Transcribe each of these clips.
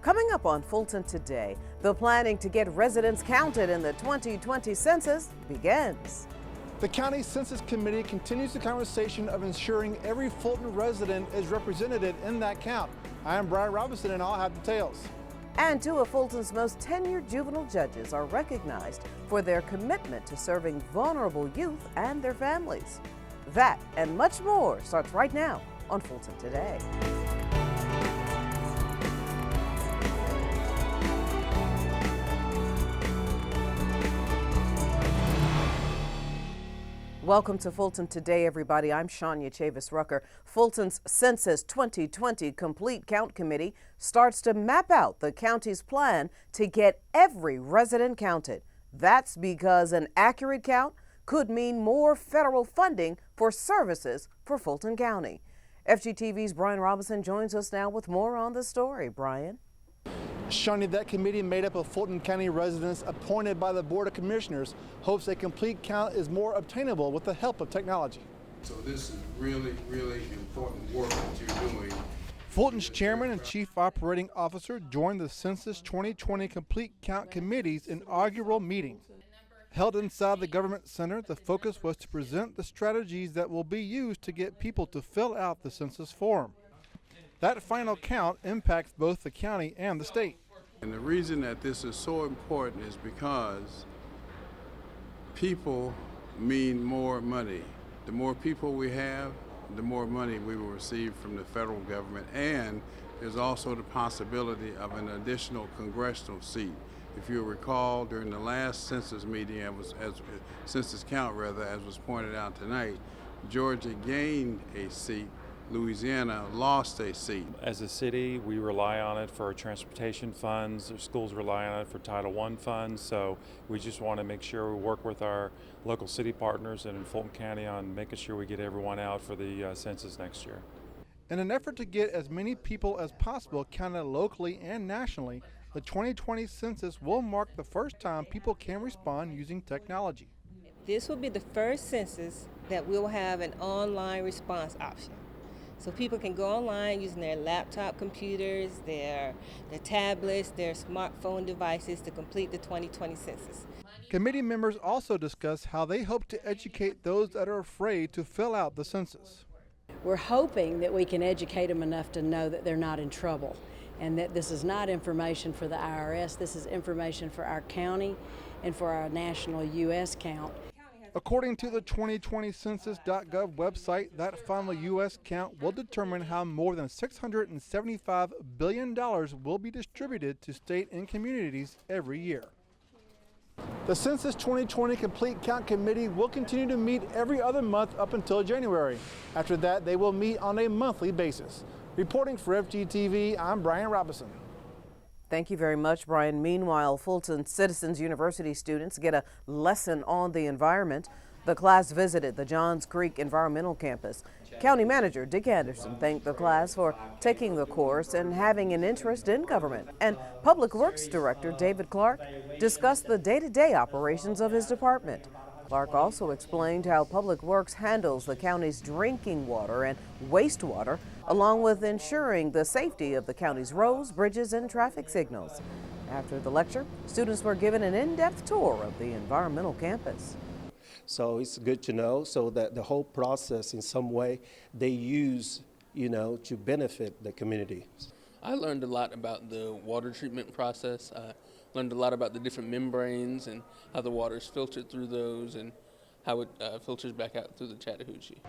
Coming up on Fulton Today, the planning to get residents counted in the 2020 census begins. The County Census Committee continues the conversation of ensuring every Fulton resident is represented in that count. I am Brian Robinson and I'll have details. And two of Fulton's most tenured juvenile judges are recognized for their commitment to serving vulnerable youth and their families. That and much more starts right now on Fulton Today. Welcome to Fulton Today, everybody. I'm Shania Chavis-Rucker. Fulton's Census 2020 Complete Count Committee starts to map out the county's plan to get every resident counted. That's because an accurate count could mean more federal funding for services for Fulton County. FGTV's Brian Robinson joins us now with more on the story. Brian? Shani, that committee made up of Fulton County residents appointed by the Board of Commissioners hopes a complete count is more obtainable with the help of technology. So this is really important work that you're doing. Fulton's chairman and chief operating officer joined the Census 2020 Complete Count Committee's inaugural meeting. Held inside the Government Center, the focus was to present the strategies that will be used to get people to fill out the census form. That final count impacts both the county and the state. And the reason that this is so important is because people mean more money. The more people we have, the more money we will receive from the federal government, and there's also the possibility of an additional congressional seat. If you recall, during the last census meeting, census count rather, as was pointed out tonight, Georgia gained a seat. Louisiana lost a seat. As a city, we rely on it for our transportation funds. Our schools rely on it for Title I funds. So we just want to make sure we work with our local city partners and in Fulton County on making sure we get everyone out for the census next year. In an effort to get as many people as possible counted locally and nationally, the 2020 census will mark the first time people can respond using technology. This will be the first census that will have an online response option. So people can go online using their laptop computers, their tablets, their smartphone devices to complete the 2020 census. Committee members also discussed how they hope to educate those that are afraid to fill out the census. We're hoping that we can educate them enough to know that they're not in trouble and that this is not information for the IRS, this is information for our county and for our national U.S. count. According to the 2020 Census.gov website, that final U.S. count will determine how more than $675 billion will be distributed to state and communities every year. The Census 2020 Complete Count Committee will continue to meet every other month up until January. After that, they will meet on a monthly basis. Reporting for FGTV, I'm Brian Robinson. Thank you very much, Brian. Meanwhile, Fulton Citizens University students get a lesson on the environment. The class visited the Johns Creek Environmental Campus. County Manager Dick Anderson thanked the class for taking the course and having an interest in government. And Public Works Director David Clark discussed the day-to-day operations of his department. Clark also explained how Public Works handles the county's drinking water and wastewater, along with ensuring the safety of the county's roads, bridges, and traffic signals. After the lecture, students were given an in-depth tour of the environmental campus. So it's good to know so that the whole process in some way they use, to benefit the community. I learned a lot about the water treatment process. Learned a lot about the different membranes and how the water is filtered through those and how it filters back out through the Chattahoochee.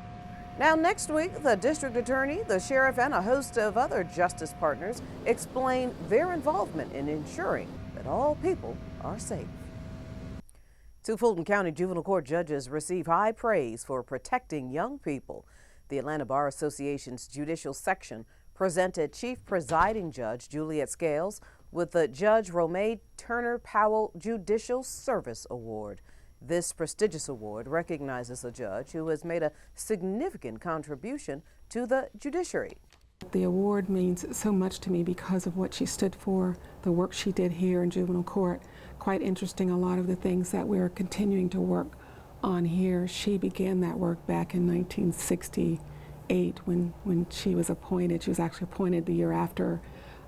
Now next week, the district attorney, the sheriff, and a host of other justice partners explain their involvement in ensuring that all people are safe. Two Fulton County Juvenile Court judges receive high praise for protecting young people. The Atlanta Bar Association's judicial section presented Chief Presiding Judge Juliet Scales with the Judge Romay Turner Powell Judicial Service Award. This prestigious award recognizes a judge who has made a significant contribution to the judiciary. The award means so much to me because of what she stood for, the work she did here in juvenile court. Quite interesting, a lot of the things that we're continuing to work on here. She began that work back in 1968 when she was appointed. She was actually appointed the year after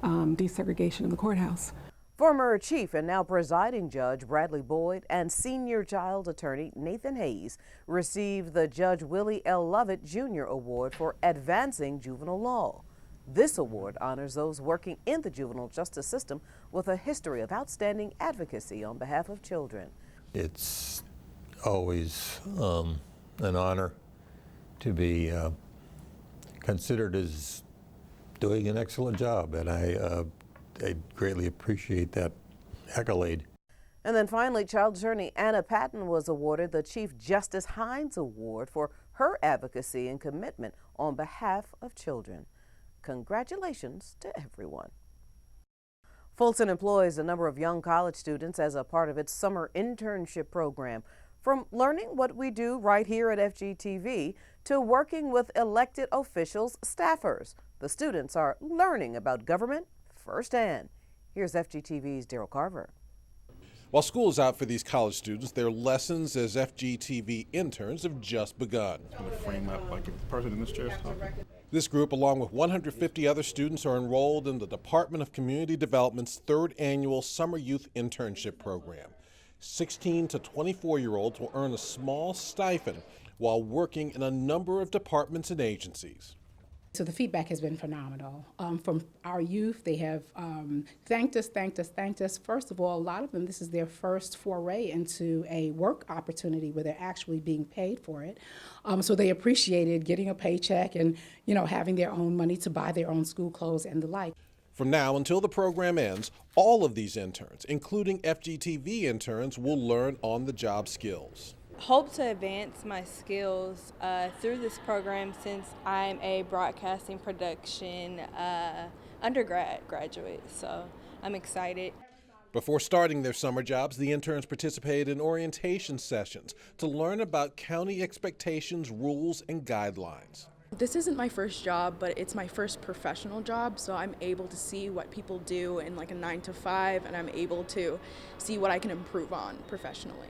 desegregation in the courthouse. Former Chief and now presiding Judge Bradley Boyd and senior child attorney Nathan Hayes received the Judge Willie L. Lovett Jr. Award for advancing juvenile law. This award honors those working in the juvenile justice system with a history of outstanding advocacy on behalf of children. It's always an honor to be considered as doing an excellent job, and I greatly appreciate that accolade. And then finally, child attorney Anna Patton was awarded the Chief Justice Hines Award for her advocacy and commitment on behalf of children. Congratulations to everyone. Fulton employs a number of young college students as a part of its summer internship program. From learning what we do right here at FGTV to working with elected officials, staffers, the students are learning about government firsthand. Here's FGTV's Daryl Carver. While school is out for these college students, their lessons as FGTV interns have just begun. I'm going to frame up like if the person in this chair is talking. This group, along with 150 other students, are enrolled in the Department of Community Development's 3rd annual Summer Youth Internship Program. 16 to 24-year-olds will earn a small stipend while working in a number of departments and agencies. So the feedback has been phenomenal. From our youth, they have thanked us. First of all, a lot of them, this is their first foray into a work opportunity where they're actually being paid for it. So they appreciated getting a paycheck and, having their own money to buy their own school clothes and the like. From now until the program ends, all of these interns, including FGTV interns, will learn on-the-job skills. Hope to advance my skills through this program since I'm a broadcasting production graduate, so I'm excited. Before starting their summer jobs, the interns participated in orientation sessions to learn about county expectations, rules, and guidelines. This isn't my first job, but it's my first professional job, so I'm able to see what people do in like a 9 to 5, and I'm able to see what I can improve on professionally.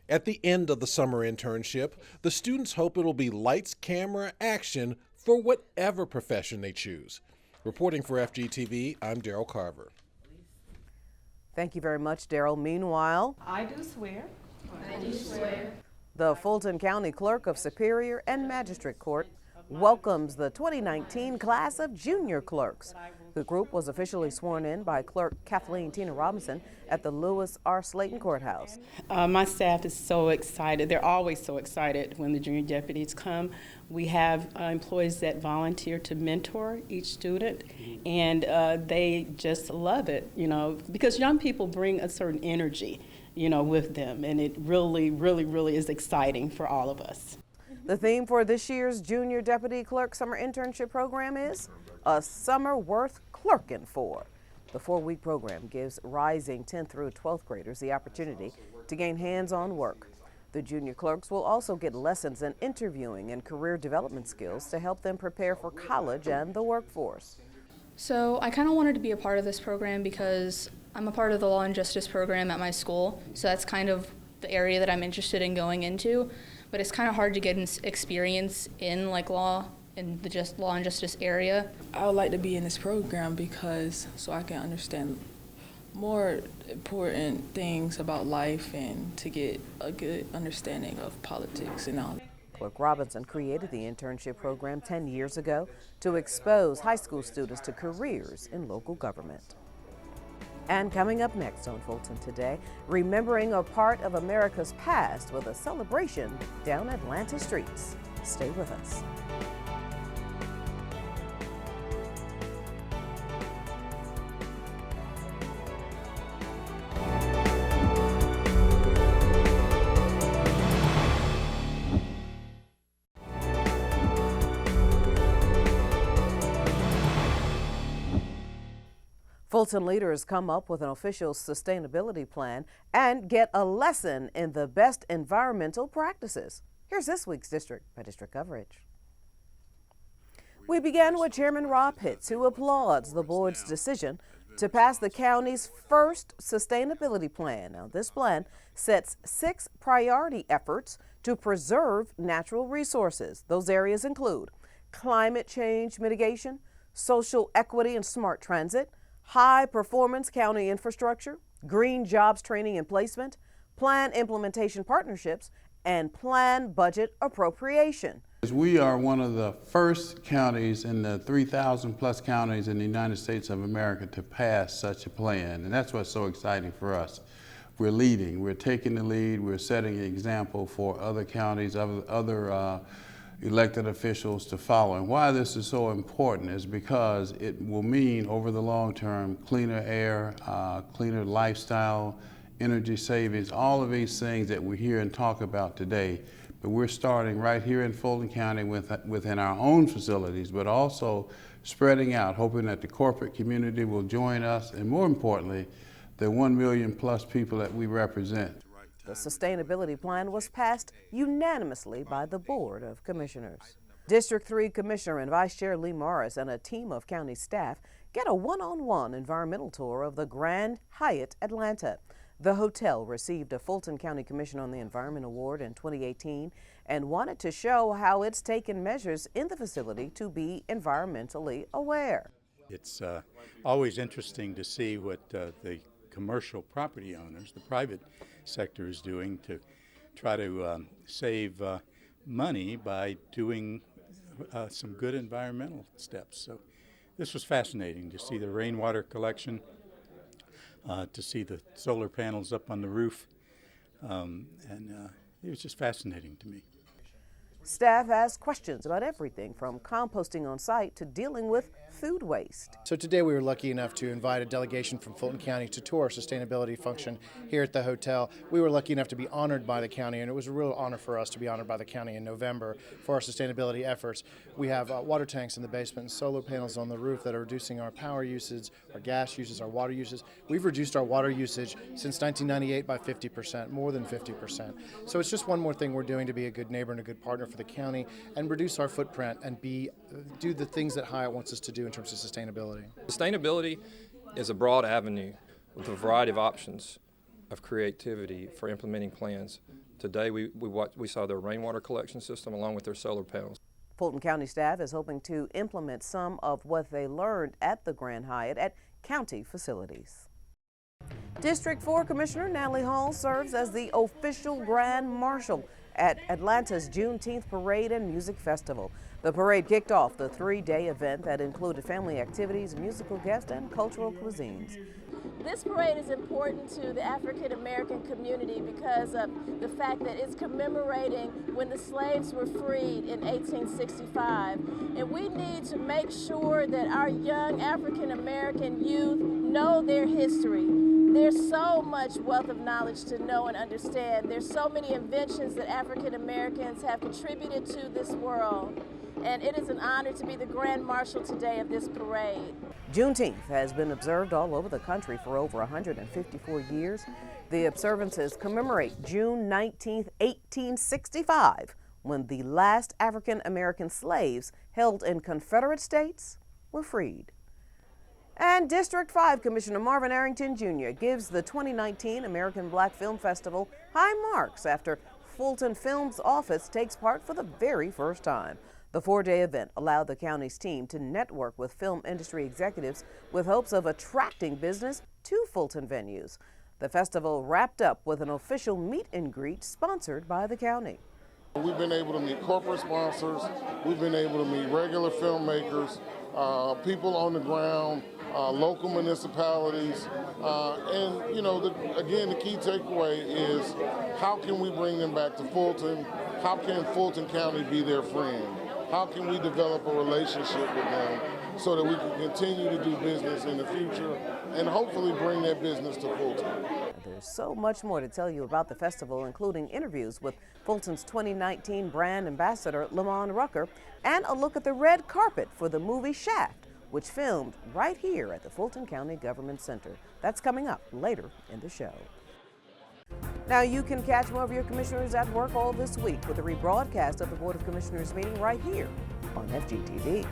At the end of the summer internship, the students hope it'll be lights, camera, action for whatever profession they choose. Reporting for FGTV, I'm Daryl Carver. Thank you very much, Daryl. Meanwhile, I do swear. The Fulton County Clerk of Superior and Magistrate Court welcomes the 2019 class of junior clerks. The group was officially sworn in by Clerk Kathleen Tina Robinson at the Lewis R. Slayton Courthouse. My staff is so excited. They're always so excited when the junior deputies come. We have employees that volunteer to mentor each student, and they just love it, because young people bring a certain energy, with them, and it really, really, really is exciting for all of us. The theme for this year's Junior Deputy Clerk Summer Internship Program is A Summer Worth Clerking For. The 4-week program gives rising 10th through 12th graders the opportunity to gain hands-on work. The junior clerks will also get lessons in interviewing and career development skills to help them prepare for college and the workforce. So I kind of wanted to be a part of this program because I'm a part of the Law and Justice program at my school, so that's kind of the area that I'm interested in going into. But it's kind of hard to get experience in law and the law and justice area. I would like to be in this program because so I can understand more important things about life and to get a good understanding of politics and all. Clerk Robinson created the internship program 10 years ago to expose high school students to careers in local government. And coming up next on Fulton Today, remembering a part of America's past with a celebration down Atlanta streets. Stay with us. Fulton leaders come up with an official sustainability plan and get a lesson in the best environmental practices. Here's this week's District by District coverage. We began with Chairman Rob Pitts, who applauds the board's decision to pass the county's first sustainability plan. Now, this plan sets 6 priority efforts to preserve natural resources. Those areas include climate change mitigation, social equity and smart transit, high performance county infrastructure, green jobs training and placement, plan implementation partnerships, and plan budget appropriation. We are one of the first counties in the 3,000 plus counties in the United States of America to pass such a plan, and that's what's so exciting for us. We're leading, we're taking the lead, we're setting an example for other counties, other elected officials to follow. And why this is so important is because it will mean over the long term cleaner air, cleaner lifestyle, energy savings, all of these things that we hear and talk about today. But we're starting right here in Fulton County within our own facilities, but also spreading out, hoping that the corporate community will join us, and more importantly, the 1 million plus people that we represent. The sustainability plan was passed unanimously by the Board of Commissioners. District 3 Commissioner and Vice Chair Lee Morris and a team of county staff get a one-on-one environmental tour of the Grand Hyatt Atlanta. The hotel received a Fulton County Commission on the Environment Award in 2018 and wanted to show how it's taken measures in the facility to be environmentally aware. It's always interesting to see what the commercial property owners, the private sector, is doing to try to save money by doing some good environmental steps. So this was fascinating to see the rainwater collection, to see the solar panels up on the roof, and it was just fascinating to me. Staff asked questions about everything from composting on site to dealing with food waste. So today we were lucky enough to invite a delegation from Fulton County to tour our sustainability function here at the hotel. We were lucky enough to be honored by the county, and it was a real honor for us to be honored by the county in November for our sustainability efforts. We have water tanks in the basement and solar panels on the roof that are reducing our power usage, our gas usage, our water usage. We've reduced our water usage since 1998 by 50%, more than 50%. So it's just one more thing we're doing to be a good neighbor and a good partner for the county and reduce our footprint and do the things that Hyatt wants us to do in terms of sustainability. Sustainability is a broad avenue with a variety of options of creativity for implementing plans. Today we saw their rainwater collection system along with their solar panels. Fulton County staff is hoping to implement some of what they learned at the Grand Hyatt at county facilities. District 4 Commissioner Natalie Hall serves as the official Grand Marshal at Atlanta's Juneteenth Parade and Music Festival. The parade kicked off the 3-day event that included family activities, musical guests, and cultural cuisines. This parade is important to the African American community because of the fact that it's commemorating when the slaves were freed in 1865. And we need to make sure that our young African American youth know their history. There's so much wealth of knowledge to know and understand. There's so many inventions that African Americans have contributed to this world. And it is an honor to be the Grand Marshal today of this parade. Juneteenth has been observed all over the country for over 154 years. The observances commemorate June 19, 1865, when the last African American slaves held in Confederate states were freed. And District 5 Commissioner Marvin Arrington Jr. gives the 2019 American Black Film Festival high marks after Fulton Film's office takes part for the very first time. The 4-day event allowed the county's team to network with film industry executives with hopes of attracting business to Fulton venues. The festival wrapped up with an official meet and greet sponsored by the county. We've been able to meet corporate sponsors, we've been able to meet regular filmmakers, people on the ground, local municipalities, and you know, again, the key takeaway is how can we bring them back to Fulton? How can Fulton County be their friend? How can we develop a relationship with them so that we can continue to do business in the future and hopefully bring that business to Fulton? There's so much more to tell you about the festival, including interviews with Fulton's 2019 brand ambassador, Lamont Rucker, and a look at the red carpet for the movie Shaft, which filmed right here at the Fulton County Government Center. That's coming up later in the show. Now you can catch more of your commissioners at work all this week with a rebroadcast of the Board of Commissioners meeting right here on FGTV.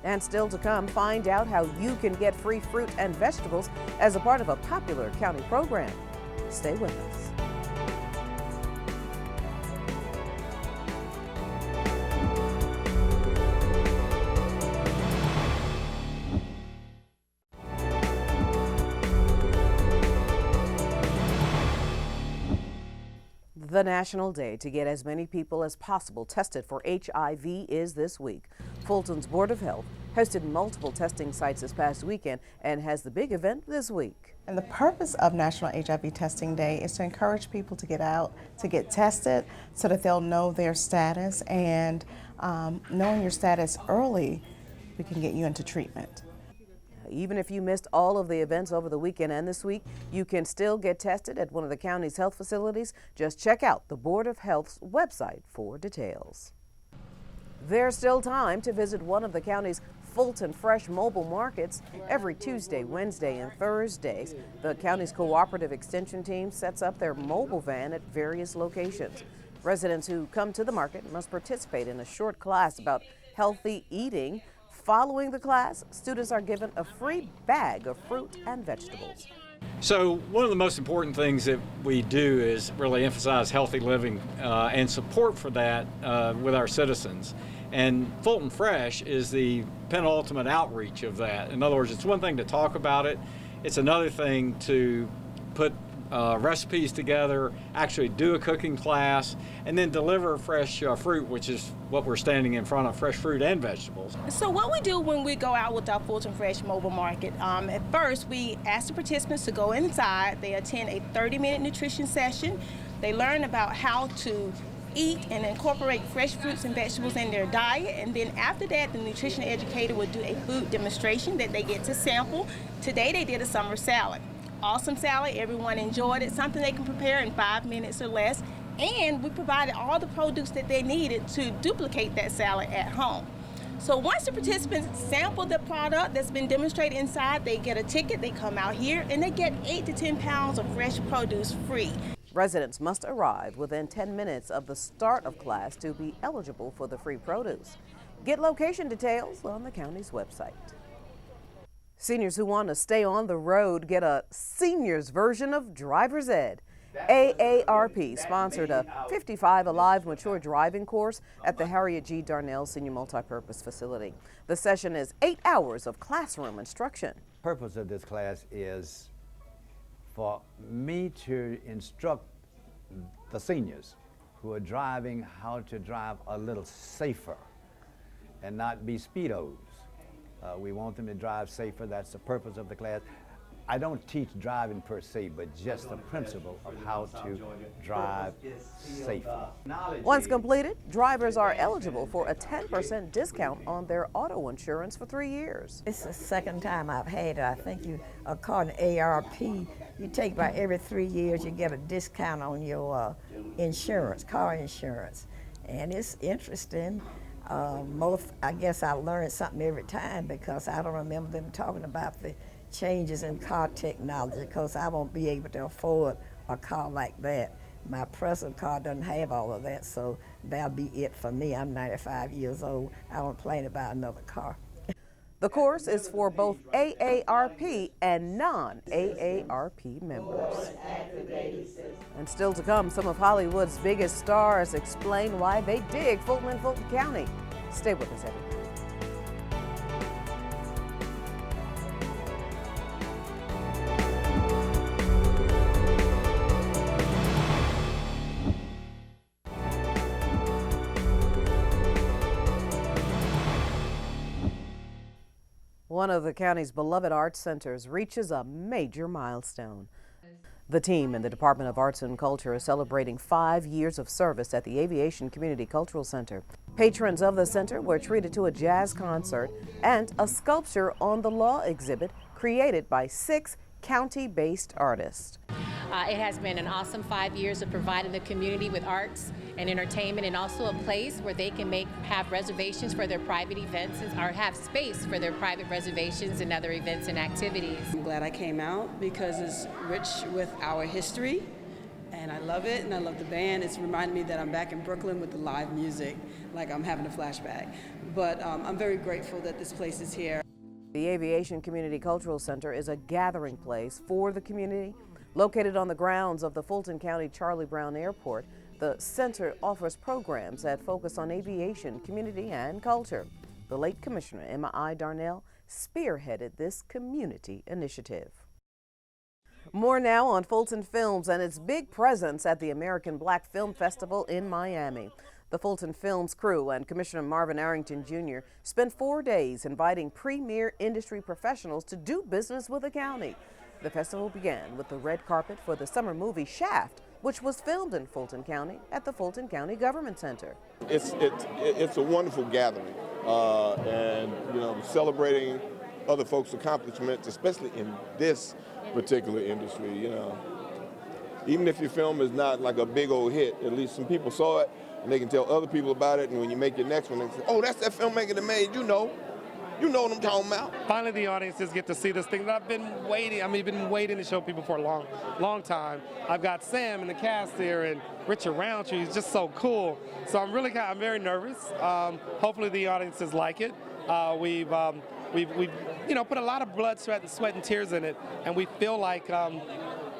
And still to come, find out how you can get free fruit and vegetables as a part of a popular county program. Stay with us. The national day to get as many people as possible tested for HIV is this week. Fulton's Board of Health hosted multiple testing sites this past weekend and has the big event this week. And the purpose of National HIV Testing Day is to encourage people to get out, to get tested so that they'll know their status, and knowing your status early, we can get you into treatment. Even if you missed all of the events over the weekend and this week, you can still get tested at one of the county's health facilities. Just check out the Board of Health's website for details. There's still time to visit one of the county's Fulton Fresh mobile markets. Every Tuesday, Wednesday, and Thursdays, the county's cooperative extension team sets up their mobile van at various locations. Residents who come to the market must participate in a short class about healthy eating. Following the class, students are given a free bag of fruit and vegetables. So one of the most important things that we do is really emphasize healthy living and support for that with our citizens. And Fulton Fresh is the penultimate outreach of that. In other words, it's one thing to talk about it. It's another thing to put recipes together, actually do a cooking class, and then deliver fresh fruit, which is what we're standing in front of, fresh fruit and vegetables. So what we do when we go out with our Fulton Fresh mobile market, at first we ask the participants to go inside. They attend a 30-minute nutrition session. They learn about how to eat and incorporate fresh fruits and vegetables in their diet, and then after that the nutrition educator will do a food demonstration that they get to sample. Today they did a summer salad. Awesome salad, everyone enjoyed it, something they can prepare in 5 minutes or less, and we provided all the produce that they needed to duplicate that salad at home. So once the participants sample the product that's been demonstrated inside, they get a ticket, they come out here, and they get 8 to 10 pounds of fresh produce free. Residents must arrive within 10 minutes of the start of class to be eligible for the free produce. Get location details on the county's website. Seniors who want to stay on the road get a seniors version of driver's ed. AARP sponsored a 55 Alive Mature driving course at the Harriet G. Darnell Senior Multipurpose Facility. The session is 8 hours of classroom instruction. The purpose of this class is for me to instruct the seniors who are driving how to drive a little safer and not be speedos. We want them to drive safer. That's the purpose of the class. I don't teach driving per se, but just the principle of how to drive safely. Once completed, drivers are eligible for a 10% discount on their auto insurance for 3 years. It's the second time I've had it. I think according to ARP, you take about every 3 years, you get a discount on your insurance, car insurance. And it's interesting. I guess I learned something every time, because I don't remember them talking about the changes in car technology, because I won't be able to afford a car like that. My present car doesn't have all of that, so that'll be it for me. I'm 95 years old. I don't plan to buy another car. The course is for both AARP and non-AARP members. And still to come, some of Hollywood's biggest stars explain why they dig Fulton and Fulton County. Stay with us, everyone. One of the county's beloved arts centers reaches a major milestone. The team in the Department of Arts and Culture is celebrating 5 years of service at the Aviation Community Cultural Center. Patrons of the center were treated to a jazz concert and a sculpture on the law exhibit created by 6 county-based artists. It has been an awesome 5 years of providing the community with arts and entertainment, and also a place where they can have reservations for their private events, or have space for their private reservations and other events and activities. I'm glad I came out because it's rich with our history, and I love it, and I love the band. It's reminded me that I'm back in Brooklyn with the live music, like I'm having a flashback. But I'm very grateful that this place is here. The Aviation Community Cultural Center is a gathering place for the community. Located on the grounds of the Fulton County Charlie Brown Airport, the center offers programs that focus on aviation, community, and culture. The late Commissioner Emma I. Darnell spearheaded this community initiative. More now on Fulton Films and its big presence at the American Black Film Festival in Miami. The Fulton Films crew and Commissioner Marvin Arrington Jr. spent 4 days inviting premier industry professionals to do business with the county. The festival began with the red carpet for the summer movie Shaft, which was filmed in Fulton County at the Fulton County Government Center. It's a wonderful gathering, and celebrating other folks' accomplishments, especially in this particular industry. Even if your film is not like a big old hit, at least some people saw it and they can tell other people about it. And when you make your next one, they say, "Oh, that's that filmmaker that made you know what I'm talking about." Finally, the audiences get to see this thing that I've been waiting to show people for a long time. I've got Sam in the cast here and Richard Roundtree. He's just so cool. So I'm very nervous. Hopefully the audiences like it. We've put a lot of blood, sweat, and tears in it, and we feel like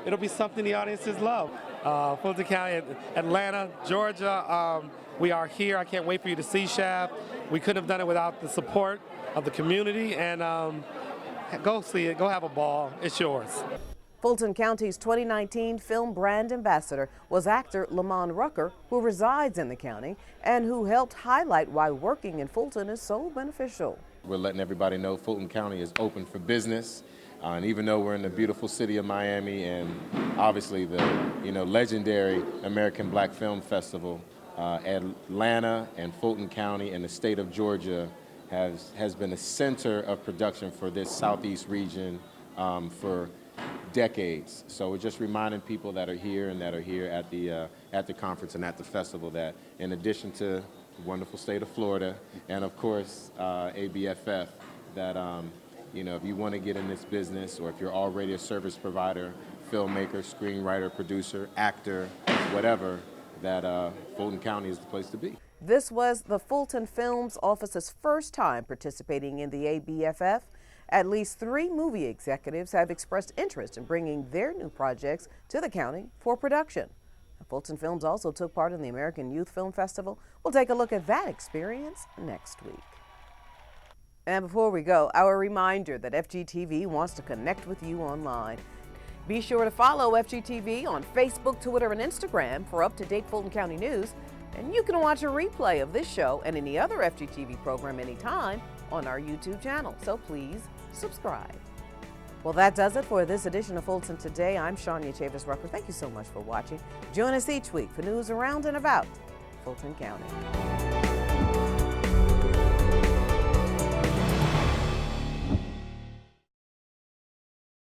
it'll be something the audiences love. Fulton County, Atlanta, Georgia, we are here. I can't wait for you to see Shaft. We couldn't have done it without the support of the community, and go see it, go have a ball. It's yours. Fulton County's 2019 Film Brand Ambassador was actor Lamont Rucker, who resides in the county and who helped highlight why working in Fulton is so beneficial. We're letting everybody know Fulton County is open for business, and even though we're in the beautiful city of Miami and obviously the legendary American Black Film Festival, Atlanta and Fulton County and the state of Georgia has been a center of production for this southeast region for decades. So we're just reminding people that are here at the conference and at the festival that in addition to the wonderful state of Florida and of course ABFF, that if you want to get in this business, or if you're already a service provider, filmmaker, screenwriter, producer, actor, whatever, that Fulton County is the place to be. This was the Fulton Films office's first time participating in the ABFF. At least 3 movie executives have expressed interest in bringing their new projects to the county for production. Fulton Films also took part in the American Youth Film Festival. We'll take a look at that experience next week. And before we go, our reminder that FGTV wants to connect with you online. Be sure to follow FGTV on Facebook, Twitter, and Instagram for up-to-date Fulton County news. And you can watch a replay of this show and any other FGTV program anytime on our YouTube channel. So please subscribe. Well, that does it for this edition of Fulton Today. I'm Shania Chavis-Rucker. Thank you so much for watching. Join us each week for news around and about Fulton County.